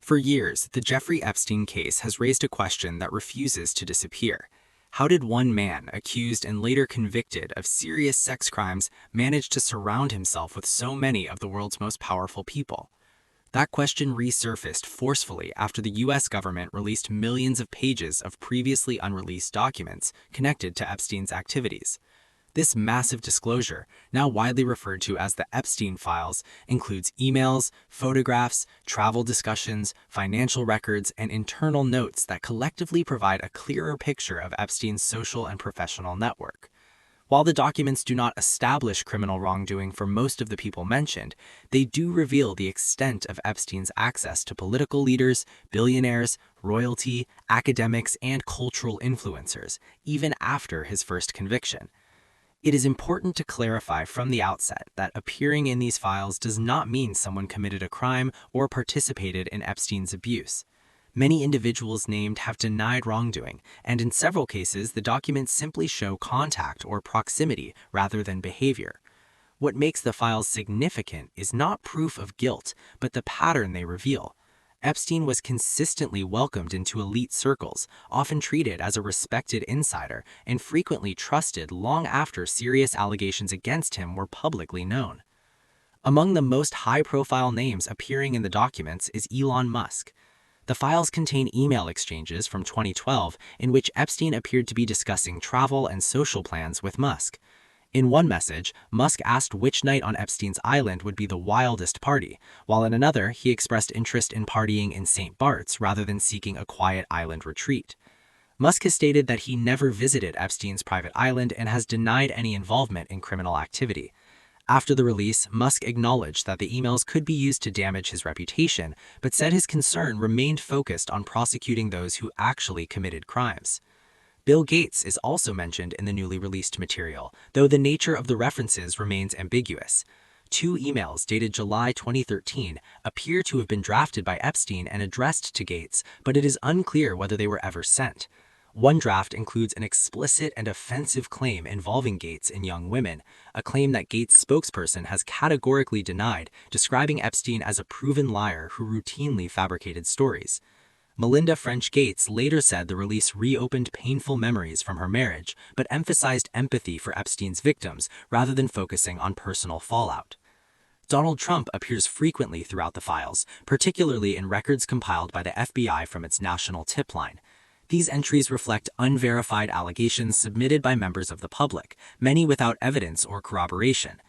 For years, the Jeffrey Epstein case has raised a question that refuses to disappear. How did one man, accused and later convicted of serious sex crimes, manage to surround himself with so many of the world's most powerful people? That question resurfaced forcefully after the US government released millions of pages of previously unreleased documents connected to Epstein's activities. This massive disclosure, now widely referred to as the Epstein files, includes emails, photographs, travel discussions, financial records, and internal notes that collectively provide a clearer picture of Epstein's social and professional network. While the documents do not establish criminal wrongdoing for most of the people mentioned, they do reveal the extent of Epstein's access to political leaders, billionaires, royalty, academics, and cultural influencers, even after his first conviction. It is important to clarify from the outset that appearing in these files does not mean someone committed a crime or participated in Epstein's abuse. Many individuals named have denied wrongdoing, and in several cases, the documents simply show contact or proximity rather than behavior. What makes the files significant is not proof of guilt, but the pattern they reveal. Epstein was consistently welcomed into elite circles, often treated as a respected insider, and frequently trusted long after serious allegations against him were publicly known. Among the most high-profile names appearing in the documents is Elon Musk. The files contain email exchanges from 2012 in which Epstein appeared to be discussing travel and social plans with Musk. In one message, Musk asked which night on Epstein's island would be the wildest party, while in another, he expressed interest in partying in St. Bart's rather than seeking a quiet island retreat. Musk has stated that he never visited Epstein's private island and has denied any involvement in criminal activity. After the release, Musk acknowledged that the emails could be used to damage his reputation, but said his concern remained focused on prosecuting those who actually committed crimes. Bill Gates is also mentioned in the newly released material, though the nature of the references remains ambiguous. Two emails dated July 2013 appear to have been drafted by Epstein and addressed to Gates, but it is unclear whether they were ever sent. One draft includes an explicit and offensive claim involving Gates and young women, a claim that Gates' spokesperson has categorically denied, describing Epstein as a proven liar who routinely fabricated stories. Melinda French Gates later said the release reopened painful memories from her marriage, but emphasized empathy for Epstein's victims rather than focusing on personal fallout. Donald Trump appears frequently throughout the files, particularly in records compiled by the FBI from its national tip line. These entries reflect unverified allegations submitted by members of the public, many without evidence or corroboration.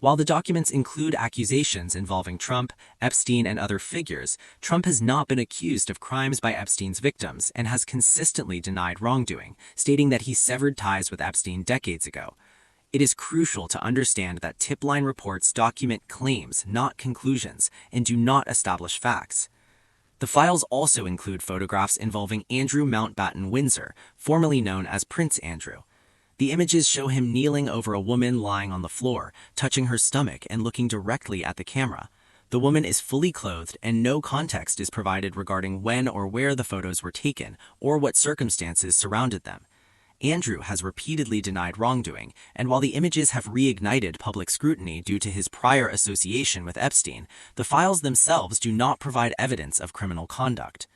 While the documents include accusations involving Trump, Epstein, and other figures, Trump has not been accused of crimes by Epstein's victims and has consistently denied wrongdoing, stating that he severed ties with Epstein decades ago. It is crucial to understand that tip-line reports document claims, not conclusions, and do not establish facts. The files also include photographs involving Andrew Mountbatten Windsor, formerly known as Prince Andrew. The images show him kneeling over a woman lying on the floor, touching her stomach and looking directly at the camera. The woman is fully clothed and no context is provided regarding when or where the photos were taken or what circumstances surrounded them. Andrew has repeatedly denied wrongdoing, and while the images have reignited public scrutiny due to his prior association with Epstein, the files themselves do not provide evidence of criminal conduct.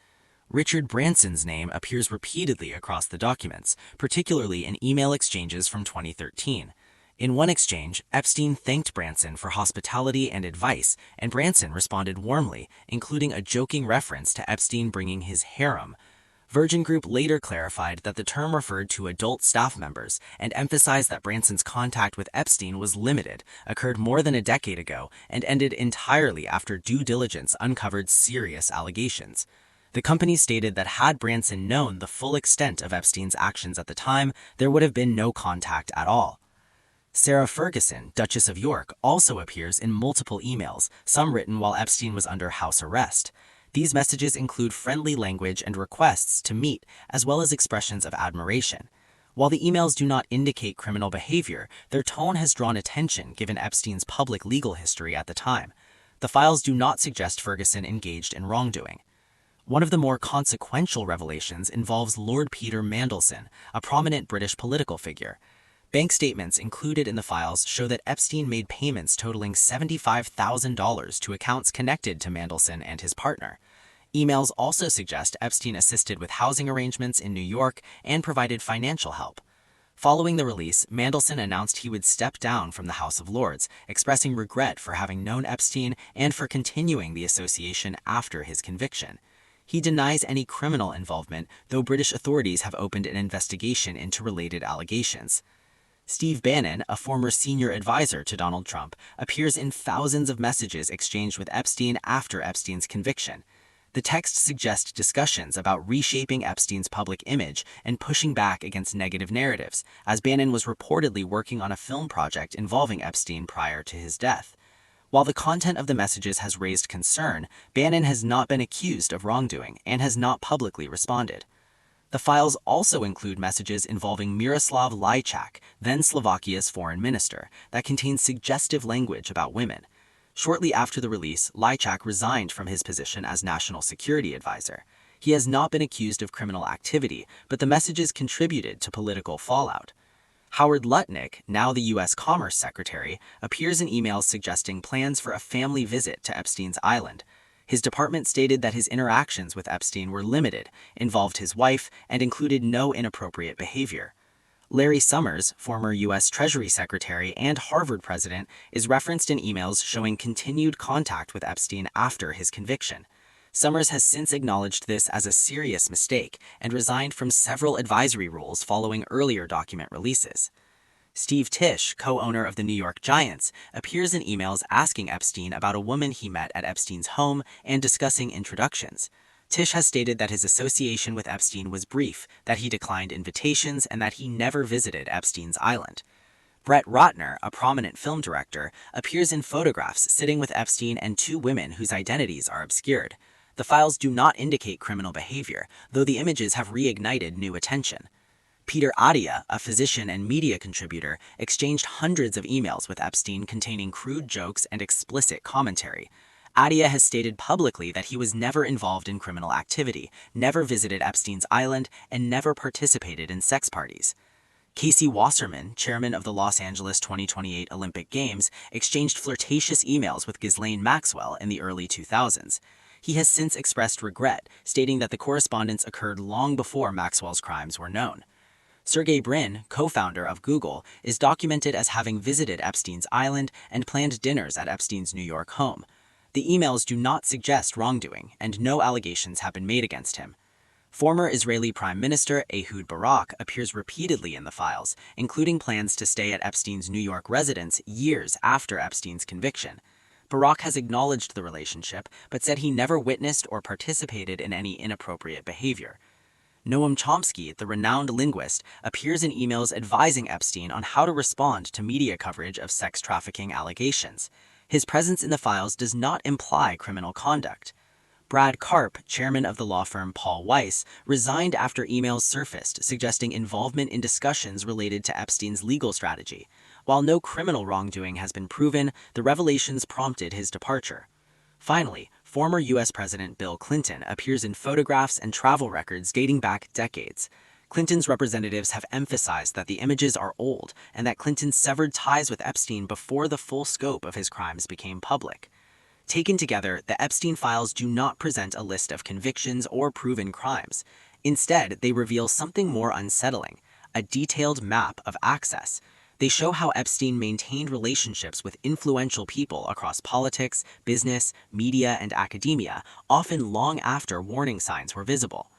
Richard Branson's name appears repeatedly across the documents, particularly in email exchanges from 2013. In one exchange, Epstein thanked Branson for hospitality and advice, and Branson responded warmly, including a joking reference to Epstein bringing his harem. Virgin Group later clarified that the term referred to adult staff members and emphasized that Branson's contact with Epstein was limited, occurred more than a decade ago, and ended entirely after due diligence uncovered serious allegations. The company stated that had Branson known the full extent of Epstein's actions at the time, there would have been no contact at all. Sarah Ferguson, Duchess of York, also appears in multiple emails, some written while Epstein was under house arrest. These messages include friendly language and requests to meet, as well as expressions of admiration. While the emails do not indicate criminal behavior, their tone has drawn attention given Epstein's public legal history at the time. The files do not suggest Ferguson engaged in wrongdoing. One of the more consequential revelations involves Lord Peter Mandelson, a prominent British political figure. Bank statements included in the files show that Epstein made payments totaling $75,000 to accounts connected to Mandelson and his partner. Emails also suggest Epstein assisted with housing arrangements in New York and provided financial help. Following the release, Mandelson announced he would step down from the House of Lords, expressing regret for having known Epstein and for continuing the association after his conviction. He denies any criminal involvement, though British authorities have opened an investigation into related allegations. Steve Bannon, a former senior advisor to Donald Trump, appears in thousands of messages exchanged with Epstein after Epstein's conviction. The text suggests discussions about reshaping Epstein's public image and pushing back against negative narratives, as Bannon was reportedly working on a film project involving Epstein prior to his death. While the content of the messages has raised concern, Bannon has not been accused of wrongdoing and has not publicly responded. The files also include messages involving Miroslav Lajčák, then Slovakia's foreign minister, that contain suggestive language about women. Shortly after the release, Lajčák resigned from his position as National Security Advisor. He has not been accused of criminal activity, but the messages contributed to political fallout. Howard Lutnick, now the U.S. Commerce Secretary, appears in emails suggesting plans for a family visit to Epstein's island. His department stated that his interactions with Epstein were limited, involved his wife, and included no inappropriate behavior. Larry Summers, former U.S. Treasury Secretary and Harvard president, is referenced in emails showing continued contact with Epstein after his conviction. Summers has since acknowledged this as a serious mistake and resigned from several advisory roles following earlier document releases. Steve Tisch, co-owner of the New York Giants, appears in emails asking Epstein about a woman he met at Epstein's home and discussing introductions. Tisch has stated that his association with Epstein was brief, that he declined invitations, and that he never visited Epstein's island. Brett Ratner, a prominent film director, appears in photographs sitting with Epstein and two women whose identities are obscured. The files do not indicate criminal behavior, though the images have reignited new attention. Peter Attia, a physician and media contributor, exchanged hundreds of emails with Epstein containing crude jokes and explicit commentary. Attia has stated publicly that he was never involved in criminal activity, never visited Epstein's island, and never participated in sex parties. Casey Wasserman, chairman of the Los Angeles 2028 Olympic Games, exchanged flirtatious emails with Ghislaine Maxwell in the early 2000s. He has since expressed regret, stating that the correspondence occurred long before Maxwell's crimes were known. Sergey Brin, co-founder of Google, is documented as having visited Epstein's island and planned dinners at Epstein's New York home. The emails do not suggest wrongdoing, and no allegations have been made against him. Former Israeli Prime Minister Ehud Barak appears repeatedly in the files, including plans to stay at Epstein's New York residence years after Epstein's conviction. Barak has acknowledged the relationship, but said he never witnessed or participated in any inappropriate behavior. Noam Chomsky, the renowned linguist, appears in emails advising Epstein on how to respond to media coverage of sex trafficking allegations. His presence in the files does not imply criminal conduct. Brad Karp, chairman of the law firm Paul Weiss, resigned after emails surfaced suggesting involvement in discussions related to Epstein's legal strategy. While no criminal wrongdoing has been proven, the revelations prompted his departure. Finally, former U.S. President Bill Clinton appears in photographs and travel records dating back decades. Clinton's representatives have emphasized that the images are old and that Clinton severed ties with Epstein before the full scope of his crimes became public. Taken together, the Epstein files do not present a list of convictions or proven crimes. Instead, they reveal something more unsettling, a detailed map of access. They show how Epstein maintained relationships with influential people across politics, business, media, and academia, often long after warning signs were visible.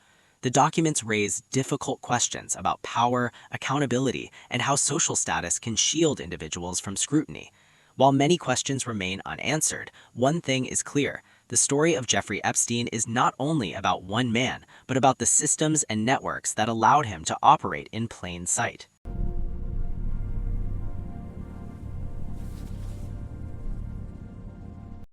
The documents raise difficult questions about power, accountability, and how social status can shield individuals from scrutiny. While many questions remain unanswered, one thing is clear. The story of Jeffrey Epstein is not only about one man, but about the systems and networks that allowed him to operate in plain sight.